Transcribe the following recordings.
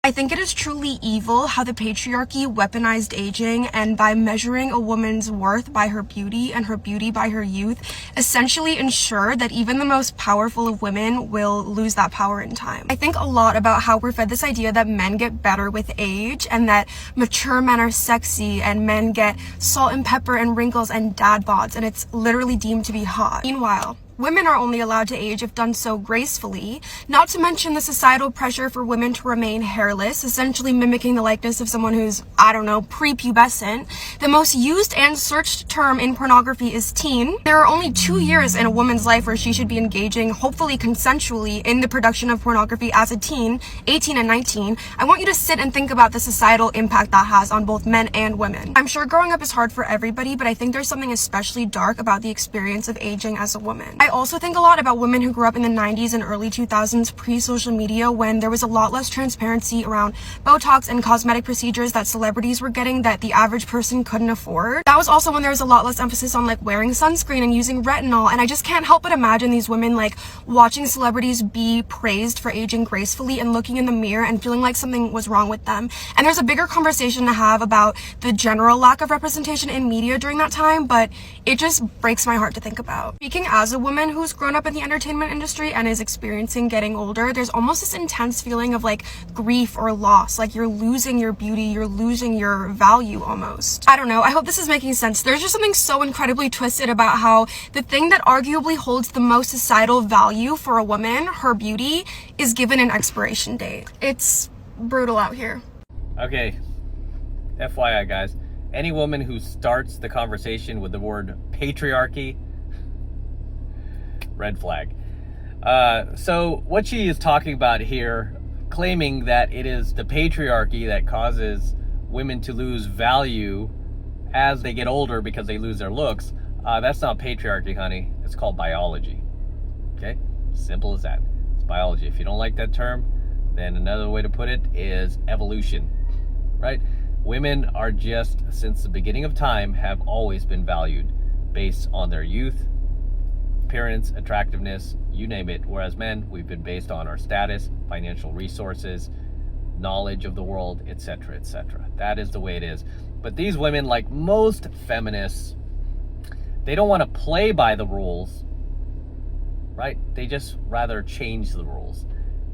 I think it is truly evil how the patriarchy weaponized aging, and by measuring a woman's worth by her beauty and her beauty by her youth, essentially ensure that even the most powerful of women will lose that power in time. I think a lot about how we're fed this idea that men get better with age and that mature men are sexy and men get salt and pepper and wrinkles and dad bods, and it's literally deemed to be hot. Meanwhile, women are only allowed to age if done so gracefully, not to mention the societal pressure for women to remain hairless, essentially mimicking the likeness of someone who's, I don't know, prepubescent. The most used and searched term in pornography is teen. There are only 2 years in a woman's life where she should be engaging, hopefully consensually, in the production of pornography as a teen, 18 and 19. I want you to sit and think about the societal impact that has on both men and women. I'm sure growing up is hard for everybody, but I think there's something especially dark about the experience of aging as a woman. I also think a lot about women who grew up in the 90s and early 2000s pre-social media, when there was a lot less transparency around Botox and cosmetic procedures that celebrities were getting that the average person couldn't afford. That was also when there was a lot less emphasis on like wearing sunscreen and using retinol, and I just can't help but imagine these women like watching celebrities be praised for aging gracefully and looking in the mirror and feeling like something was wrong with them. And there's a bigger conversation to have about the general lack of representation in media during that time, but it just breaks my heart to think about. Speaking as a woman who's grown up in the entertainment industry and is experiencing getting older, there's almost this intense feeling of like grief or loss, like you're losing your beauty, you're losing your value almost. I don't know, I hope this is making sense. There's just something so incredibly twisted about how the thing that arguably holds the most societal value for a woman, her beauty, is given an expiration date. It's brutal out here. Okay, FYI guys, any woman who starts the conversation with the word patriarchy, red flag. So what she is talking about here, claiming that it is the patriarchy that causes women to lose value as they get older because they lose their looks, that's not patriarchy, honey. It's called biology. Okay? Simple as that. It's biology. If you don't like that term, then another way to put it is evolution, right? Women are just, since the beginning of time, have always been valued based on their youth, appearance, attractiveness, you name it. Whereas men, we've been based on our status, financial resources, knowledge of the world, etc., etc. That is the way it is. But these women, like most feminists, they don't want to play by the rules, right? They just rather change the rules.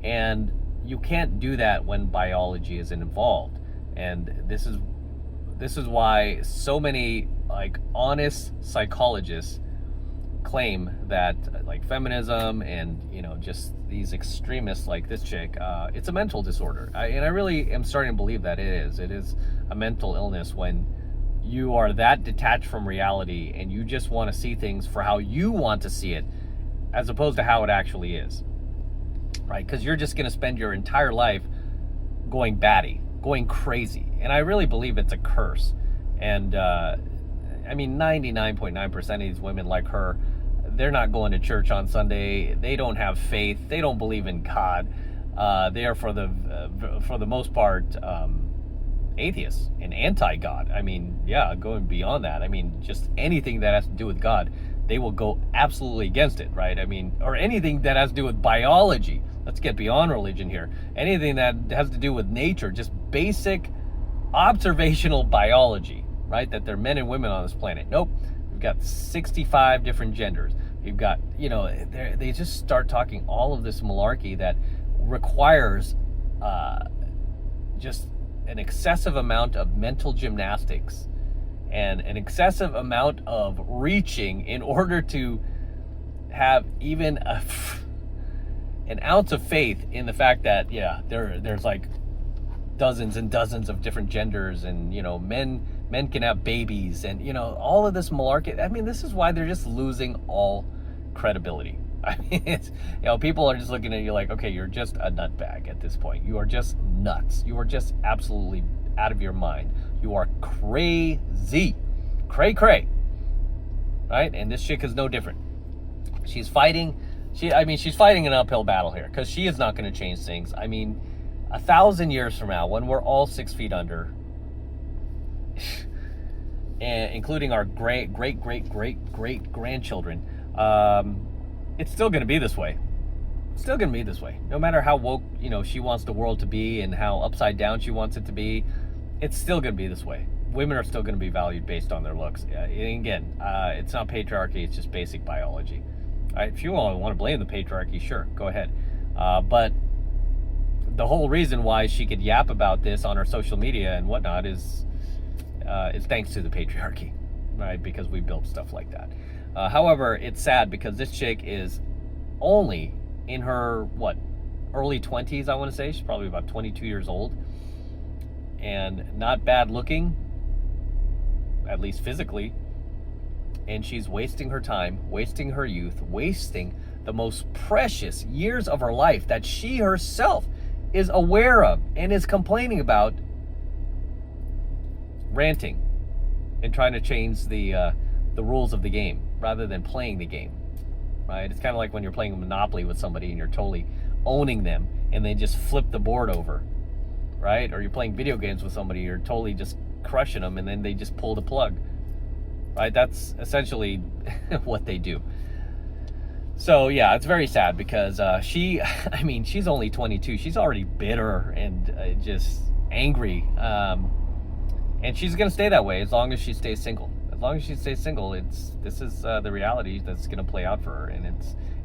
And you can't do that when biology is involved. And this is why so many like honest psychologists claim that like feminism and, you know, just these extremists like this chick, it's a mental disorder. And I really am starting to believe that it is a mental illness when you are that detached from reality and you just want to see things for how you want to see it as opposed to how it actually is, right? Because you're just going to spend your entire life going batty, going crazy. And I really believe it's a curse. And I mean, 99.9% of these women like her, they're not going to church on Sunday. They don't have faith. They don't believe in God. They are, for the most part, atheists and anti-God. I mean, yeah, going beyond that. I mean, just anything that has to do with God, they will go absolutely against it, right? I mean, or anything that has to do with biology. Let's get beyond religion here. Anything that has to do with nature, just basic observational biology, right? That there are men and women on this planet. Nope. We've got 65 different genders. You've got, you know, they just start talking all of this malarkey that requires just an excessive amount of mental gymnastics and an excessive amount of reaching in order to have even an ounce of faith in the fact that, yeah, there's like dozens and dozens of different genders, and, you know, men can have babies, and, you know, all of this malarkey. I mean, this is why they're just losing all credibility. I mean, it's, you know, people are just looking at you like, okay, you're just a nutbag at this point. You are just nuts. You are just absolutely out of your mind. You are crazy. Cray. Right? And this chick is no different. She's fighting an uphill battle here, because she is not going to change things. I mean, 1,000 years from now, when we're all 6 feet under, and including our great grandchildren, it's still going to be this way. still gonna be this way. No matter how woke, she wants the world to be and how upside down she wants it to be, it's still gonna be this way. Women are still gonna be valued based on their looks. And again, it's not patriarchy, it's just basic biology. All right, if you all want to blame the patriarchy, sure, go ahead. But the whole reason why she could yap about this on her social media and whatnot is thanks to the patriarchy, right? Because we built stuff like that. However, it's sad because this chick is only in her, early 20s, I want to say. She's probably about 22 years old. And not bad looking, at least physically. And she's wasting her time, wasting her youth, wasting the most precious years of her life that she herself is aware of and is complaining about, ranting and trying to change the rules of the game rather than playing the game, right? It's kind of like when you're playing a Monopoly with somebody and you're totally owning them and they just flip the board over, right? Or you're playing video games with somebody, you're totally just crushing them and then they just pull the plug, right? That's essentially what they do. So yeah, it's very sad because she's only 22. She's already bitter and just angry. And she's going to stay that way as long as she stays single. As long as she stays single, this is the reality that's going to play out for her. And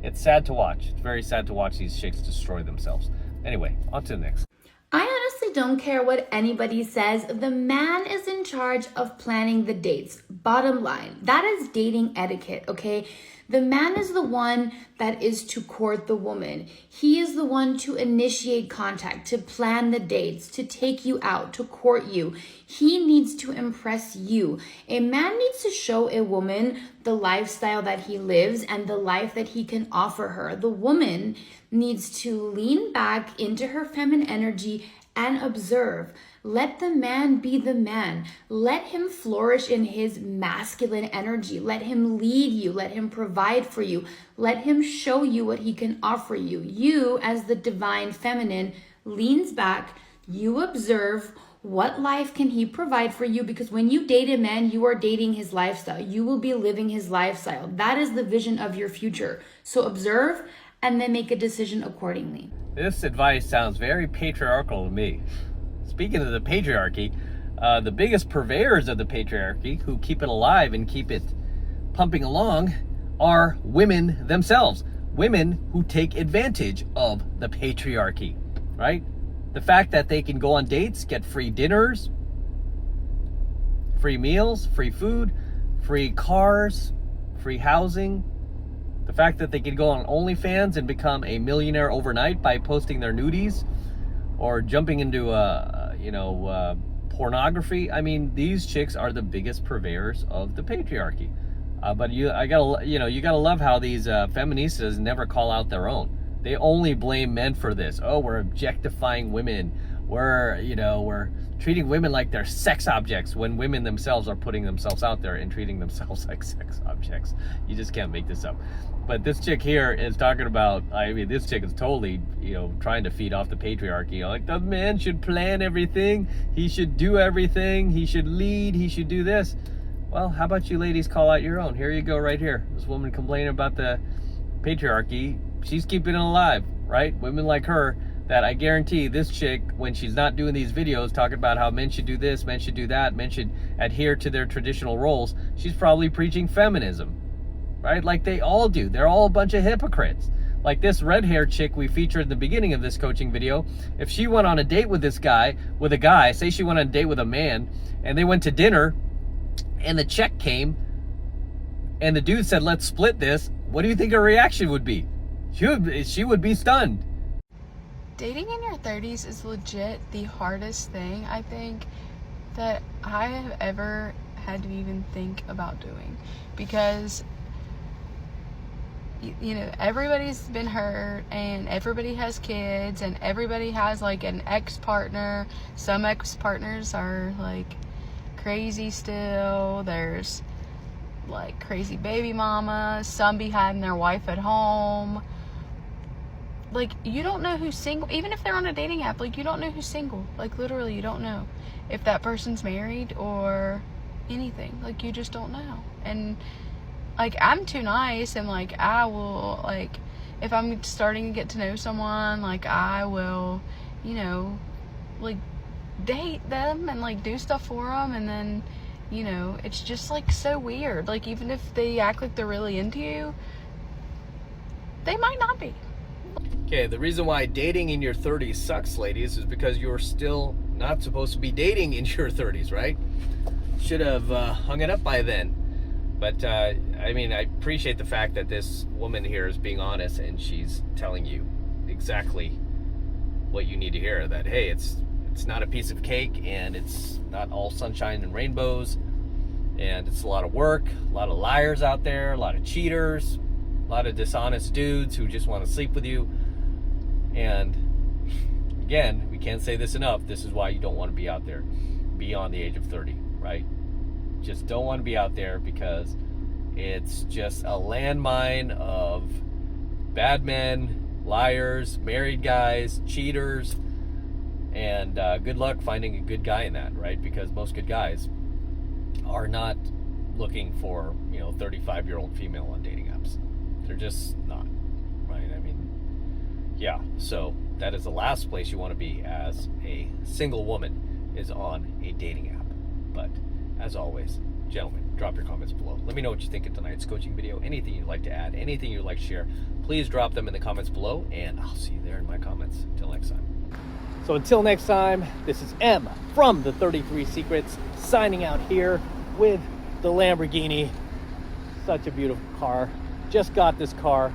it's sad to watch. It's very sad to watch these chicks destroy themselves. Anyway, on to the next. I honestly don't care what anybody says. The man is in charge of planning the dates. Bottom line, that is dating etiquette, okay? The man is the one that is to court the woman. He is the one to initiate contact, to plan the dates, to take you out, to court you. He needs to impress you. A man needs to show a woman the lifestyle that he lives and the life that he can offer her. The woman needs to lean back into her feminine energy and observe. Let the man be the man. Let him flourish in his masculine energy. Let him lead you. Let him provide for you. Let him show you what he can offer you. You, as the divine feminine, leans back. You observe what life can he provide for you, because when you date a man, you are dating his lifestyle. You will be living his lifestyle. That is the vision of your future. So observe and then make a decision accordingly. This advice sounds very patriarchal to me. Speaking of the patriarchy, the biggest purveyors of the patriarchy, who keep it alive and keep it pumping along, are women themselves. Women who take advantage of the patriarchy, right? The fact that they can go on dates, get free dinners, free meals, free food, free cars, free housing. The fact that they can go on OnlyFans and become a millionaire overnight by posting their nudies or jumping into pornography. I mean, these chicks are the biggest purveyors of the patriarchy. But you gotta love how these feministas never call out their own. They only blame men for this. Oh, we're objectifying women. We're treating women like they're sex objects, when women themselves are putting themselves out there and treating themselves like sex objects. You just can't make this up. But this chick here is talking about, this chick is totally, trying to feed off the patriarchy. Like, the man should plan everything. He should do everything. He should lead. He should do this. Well, how about you ladies call out your own? Here you go right here. This woman complaining about the patriarchy. She's keeping it alive, right? Women like her, that I guarantee this chick, when she's not doing these videos talking about how men should do this, men should do that, men should adhere to their traditional roles, she's probably preaching feminism, right? Like they all do. They're all a bunch of hypocrites. Like this red-haired chick we featured at the beginning of this coaching video, if she went on a date with a guy, say she went on a date with a man, and they went to dinner, and the check came, and the dude said, let's split this, what do you think her reaction would be? She would be stunned. Dating in your 30s is legit the hardest thing, I think, that I have ever had to even think about doing, because everybody's been hurt and everybody has kids and everybody has like an ex-partner. Some ex-partners are like crazy still. There's like crazy baby mamas, some be hiding their wife at home. Like, you don't know who's single. Even if they're on a dating app, like, you don't know who's single. Like, literally, you don't know if that person's married or anything. Like, you just don't know. And, like, I'm too nice, and, like, I will, like, if I'm starting to get to know someone, like, I will, you know, like, date them and, like, do stuff for them, and then, you know, it's just, like, so weird. Like, even if they act like they're really into you, they might not be. Okay, the reason why dating in your 30s sucks, ladies, is because you're still not supposed to be dating in your 30s, right? Should have hung it up by then. But, I mean, I appreciate the fact that this woman here is being honest, and she's telling you exactly what you need to hear. That, hey, it's not a piece of cake, and it's not all sunshine and rainbows, and it's a lot of work, a lot of liars out there, a lot of cheaters, a lot of dishonest dudes who just want to sleep with you. And again, we can't say this enough. This is why you don't want to be out there beyond the age of 30, right? Just don't want to be out there, because it's just a landmine of bad men, liars, married guys, cheaters, and good luck finding a good guy in that, right? Because most good guys are not looking for, you know, 35-year-old female on dating apps. They're just not, right? I mean, yeah, so that is the last place you want to be as a single woman, is on a dating app. But as always, gentlemen, drop your comments below. Let me know what you think of tonight's coaching video. Anything you'd like to add, anything you'd like to share, please drop them in the comments below, and I'll see you there in my comments. Until next time. So until next time, this is M from the 33 Secrets, signing out here with the Lamborghini. Such a beautiful car. Just got this car,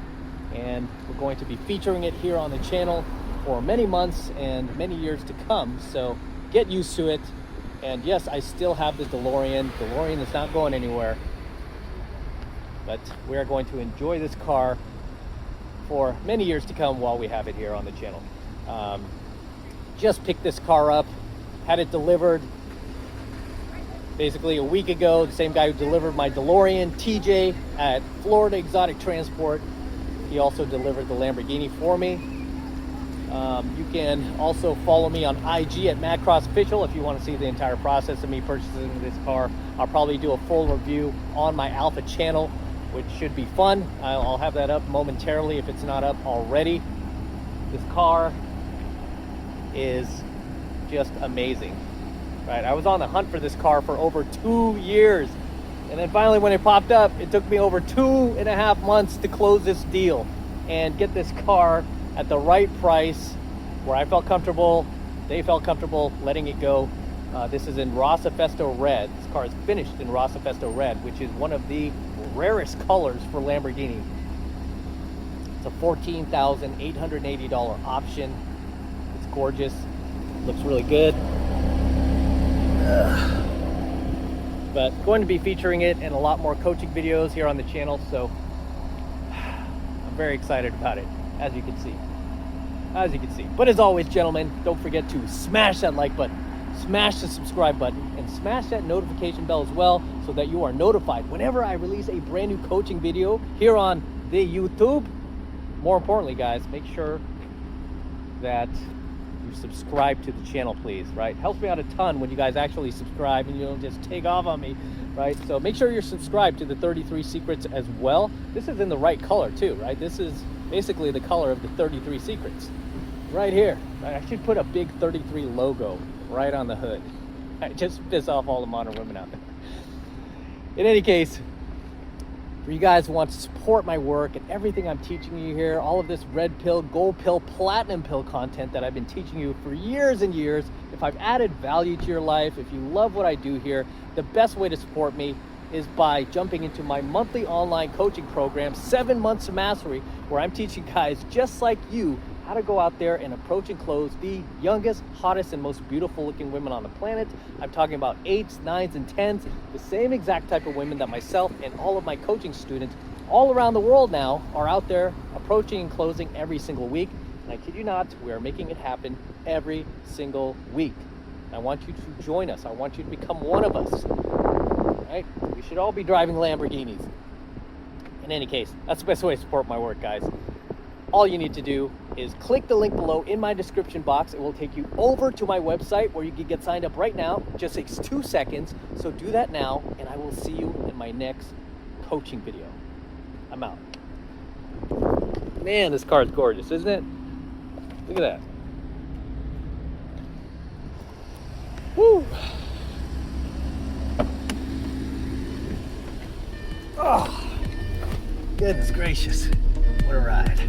and we're going to be featuring it here on the channel for many months and many years to come. So get used to it. And yes, I still have the DeLorean. DeLorean is not going anywhere. But we are going to enjoy this car for many years to come while we have it here on the channel. Just picked this car up, had it delivered basically a week ago. The same guy who delivered my DeLorean, TJ, at Florida Exotic Transport. He also delivered the Lamborghini for me. You can also follow me on IG at MadCrossOfficial if you want to see the entire process of me purchasing this car. I'll probably do a full review on my Alpha channel, which should be fun. I'll have that up momentarily if it's not up already. This car is just amazing, right? I was on the hunt for this car for over 2 years, and then finally when it popped up, it took me over 2.5 months to close this deal and get this car at the right price where I felt comfortable, they felt comfortable letting it go. This is in Rosa Festo Red. This car is finished in Rosa Festo Red, which is one of the rarest colors for Lamborghini. It's a $14,880 option. It's gorgeous, looks really good. But going to be featuring it in a lot more coaching videos here on the channel, so I'm very excited about it, as you can see. But as always, gentlemen, don't forget to smash that like button, smash the subscribe button, and smash that notification bell as well, so that you are notified whenever I release a brand new coaching video here on the YouTube. More importantly, guys, make sure that you subscribe to the channel, please, right? Helps me out a ton when you guys actually subscribe and you don't just take off on me, right? So make sure you're subscribed to the 33 Secrets as well. This is in the right color too, right? This is basically the color of the 33 Secrets right here, right? I should put a big 33 logo right on the hood. I just piss off all the modern women out there. In any case, for you guys who want to support my work and everything I'm teaching you here, all of this red pill, gold pill, platinum pill content that I've been teaching you for years and years, if I've added value to your life, if you love what I do here, the best way to support me is by jumping into my monthly online coaching program, 7 Months of Mastery, where I'm teaching guys just like you how to go out there and approach and close the youngest, hottest, and most beautiful looking women on the planet. I'm talking about 8s, 9s, and 10s, the same exact type of women that myself and all of my coaching students all around the world now are out there approaching and closing every single week. And I kid you not, we are making it happen every single week. I want you to join us. I want you to become one of us. Right? We should all be driving Lamborghinis. In any case, that's the best way to support my work, guys. All you need to do is click the link below in my description box. It will take you over to my website where you can get signed up right now. It just takes 2 seconds. So do that now, and I will see you in my next coaching video. I'm out. Man, this car is gorgeous, isn't it? Look at that. Woo! Oh, goodness gracious. What a ride.